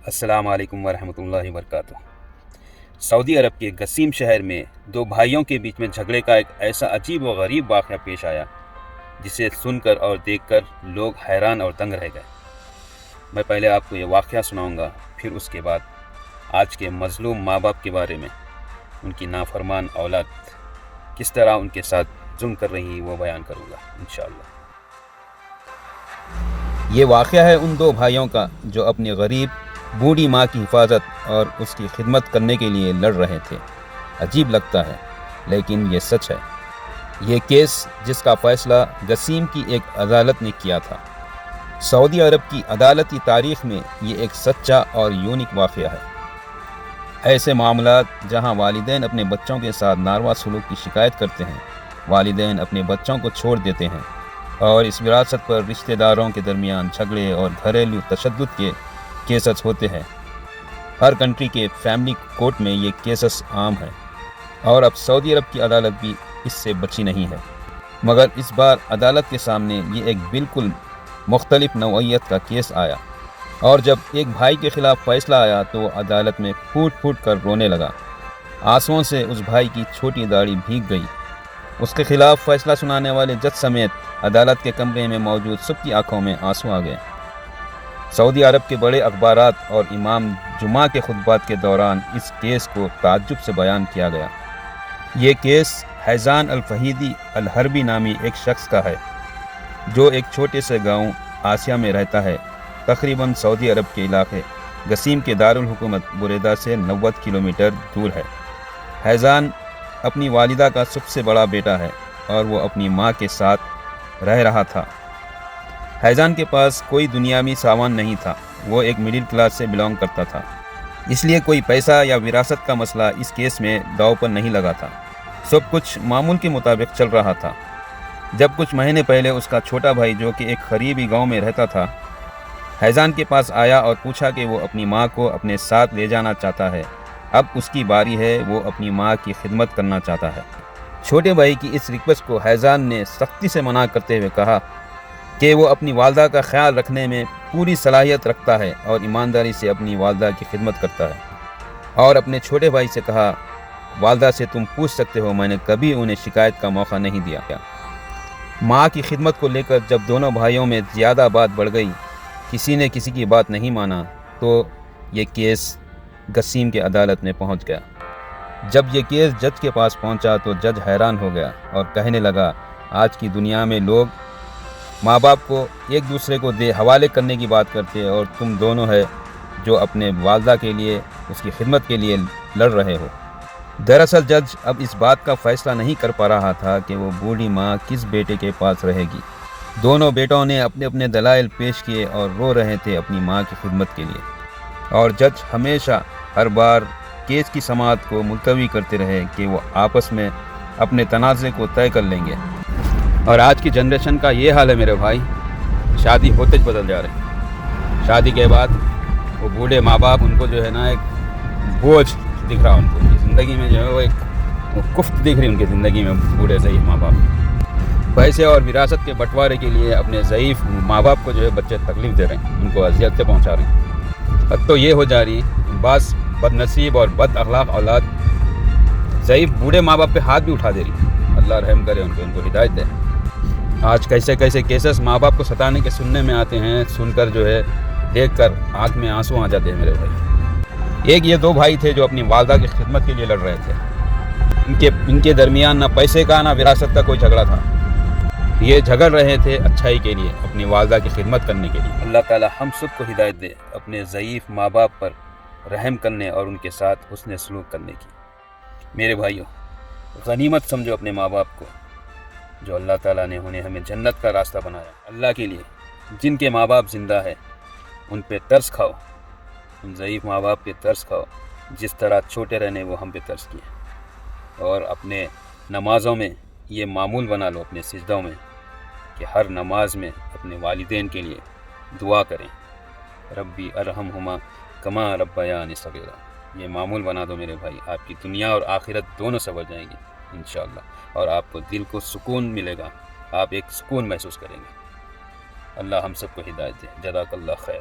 السلام علیکم ورحمۃ اللہ وبرکاتہ۔ سعودی عرب کے گسیم شہر میں دو بھائیوں کے بیچ میں جھگڑے کا ایک ایسا عجیب و غریب واقعہ پیش آیا جسے سن کر اور دیکھ کر لوگ حیران اور دنگ رہ گئے۔ میں پہلے آپ کو یہ واقعہ سناؤں گا، پھر اس کے بعد آج کے مظلوم ماں باپ کے بارے میں، ان کی نافرمان اولاد کس طرح ان کے ساتھ ظلم کر رہی ہے وہ بیان کروں گا انشاءاللہ۔ یہ واقعہ ہے ان دو بھائیوں کا جو اپنی غریب بوڑھی ماں کی حفاظت اور اس کی خدمت کرنے کے لیے لڑ رہے تھے۔ عجیب لگتا ہے لیکن یہ سچ ہے۔ یہ کیس جس کا فیصلہ گسیم کی ایک عدالت نے کیا تھا۔ سعودی عرب کی عدالتی تاریخ میں یہ ایک سچا اور یونیک واقعہ ہے۔ ایسے معاملات جہاں والدین اپنے بچوں کے ساتھ ناروا سلوک کی شکایت کرتے ہیں، والدین اپنے بچوں کو چھوڑ دیتے ہیں، اور اس وراثت پر رشتہ داروں کے درمیان جھگڑے اور گھریلو تشدد کے کیسز ہوتے ہیں۔ ہر کنٹری کے فیملی کورٹ میں یہ کیسز عام ہیں، اور اب سعودی عرب کی عدالت بھی اس سے بچی نہیں ہے۔ مگر اس بار عدالت کے سامنے یہ ایک بالکل مختلف نوعیت کا کیس آیا، اور جب ایک بھائی کے خلاف فیصلہ آیا تو وہ عدالت میں پھوٹ پھوٹ کر رونے لگا۔ آنسوؤں سے اس بھائی کی چھوٹی داڑھی بھیگ گئی۔ اس کے خلاف فیصلہ سنانے والے جج سمیت عدالت کے کمرے میں موجود سب کی آنکھوں میں آنسو آ گئے۔ سعودی عرب کے بڑے اخبارات اور امام جمعہ کے خطبات کے دوران اس کیس کو تعجب سے بیان کیا گیا۔ یہ کیس حیزان الفہیدی الحربی نامی ایک شخص کا ہے جو ایک چھوٹے سے گاؤں آسیہ میں رہتا ہے، تقریباً سعودی عرب کے علاقے گسیم کے دارالحکومت بریدہ سے 90 کلومیٹر دور ہے۔ حیزان اپنی والدہ کا سب سے بڑا بیٹا ہے اور وہ اپنی ماں کے ساتھ رہ رہا تھا۔ حیزان کے پاس کوئی دنیاوی سامان نہیں تھا، وہ ایک مڈل کلاس سے بلانگ کرتا تھا، اس لیے کوئی پیسہ یا وراثت کا مسئلہ اس کیس میں داؤ پر نہیں لگا تھا۔ سب کچھ معمول کے مطابق چل رہا تھا، جب کچھ مہینے پہلے اس کا چھوٹا بھائی جو کہ ایک قریبی گاؤں میں رہتا تھا، حیزان کے پاس آیا اور پوچھا کہ وہ اپنی ماں کو اپنے ساتھ لے جانا چاہتا ہے۔ اب اس کی باری ہے، وہ اپنی ماں کی خدمت کرنا چاہتا ہے۔ چھوٹے بھائی کی اس ریکویسٹ کو حیزان نے سختی سے منع کرتے ہوئے کہا کہ وہ اپنی والدہ کا خیال رکھنے میں پوری صلاحیت رکھتا ہے اور ایمانداری سے اپنی والدہ کی خدمت کرتا ہے، اور اپنے چھوٹے بھائی سے کہا، والدہ سے تم پوچھ سکتے ہو، میں نے کبھی انہیں شکایت کا موقع نہیں دیا۔ ماں کی خدمت کو لے کر جب دونوں بھائیوں میں زیادہ بات بڑھ گئی، کسی نے کسی کی بات نہیں مانا، تو یہ کیس گسیم کی عدالت میں پہنچ گیا۔ جب یہ کیس جج کے پاس پہنچا تو جج حیران ہو گیا اور کہنے لگا، آج کی دنیا میں لوگ ماں باپ کو ایک دوسرے کو حوالے کرنے کی بات کرتے ہیں، اور تم دونوں ہے جو اپنے والدہ کے لیے، اس کی خدمت کے لیے لڑ رہے ہو۔ دراصل جج اب اس بات کا فیصلہ نہیں کر پا رہا تھا کہ وہ بوڑھی ماں کس بیٹے کے پاس رہے گی۔ دونوں بیٹوں نے اپنے اپنے دلائل پیش کیے اور رو رہے تھے اپنی ماں کی خدمت کے لیے، اور جج ہمیشہ ہر بار کیس کی سماعت کو ملتوی کرتے رہے کہ وہ آپس میں اپنے تنازع کو طے کر لیں گے۔ اور آج کی جنریشن کا یہ حال ہے میرے بھائی، شادی ہوتے ہی بدل جا رہے ہیں۔ شادی کے بعد وہ بوڑھے ماں باپ، ان کو جو ہے نا ایک بوجھ دکھ رہا، ان کو زندگی میں جو ہے وہ ایک کفت دکھ رہی ان کی زندگی میں۔ بوڑھے ضعیف ماں باپ پیسے اور وراثت کے بٹوارے کے لیے اپنے ضعیف ماں باپ کو جو ہے بچے تکلیف دے رہے ہیں، ان کو اذیتیں پہنچا رہے ہیں۔ حد تو یہ ہو جا رہی ہے، بعض بد نصیب اور بد اخلاق اولاد ضعیف بوڑھے ماں باپ پہ ہاتھ بھی اٹھا دے رہی ہے۔ اللہ رحم کرے، ان کو ہدایت دے۔ آج کیسے کیسے کیسز ماں باپ کو ستانے کے سننے میں آتے ہیں، سن کر جو ہے دیکھ کر آنکھ میں آنسو آ جاتے ہیں میرے بھائی۔ ایک یہ دو بھائی تھے جو اپنی والدہ کی خدمت کے لیے لڑ رہے تھے۔ ان کے درمیان نہ پیسے کا نہ وراثت کا کوئی جھگڑا تھا، یہ جھگڑ رہے تھے اچھائی کے لیے، اپنی والدہ کی خدمت کرنے کے لیے۔ اللہ تعالی ہم سب کو ہدایت دے اپنے ضعیف ماں باپ پر رحم کرنے اور ان کے ساتھ حسن سلوک کرنے کی۔ میرے بھائیوں، غنیمت سمجھو اپنے ماں باپ کو، جو اللہ تعالیٰ نے انہیں ہمیں جنت کا راستہ بنایا۔ اللہ کے لیے جن کے ماں باپ زندہ ہے ان پہ ترس کھاؤ، ان ضعیف ماں باپ پہ ترس کھاؤ، جس طرح چھوٹے رہنے وہ ہم پہ ترس کیے۔ اور اپنے نمازوں میں یہ معمول بنا لو، اپنے سجدوں میں، کہ ہر نماز میں اپنے والدین کے لیے دعا کریں، ربی ارحمہما کما ربیانی صغیرا۔ یہ معمول بنا دو میرے بھائی، آپ کی دنیا اور آخرت دونوں سنور جائیں گی انشاءاللہ، اور آپ کو دل کو سکون ملے گا، آپ ایک سکون محسوس کریں گے۔ اللہ ہم سب کو ہدایت دے۔ جزاک اللہ خیر۔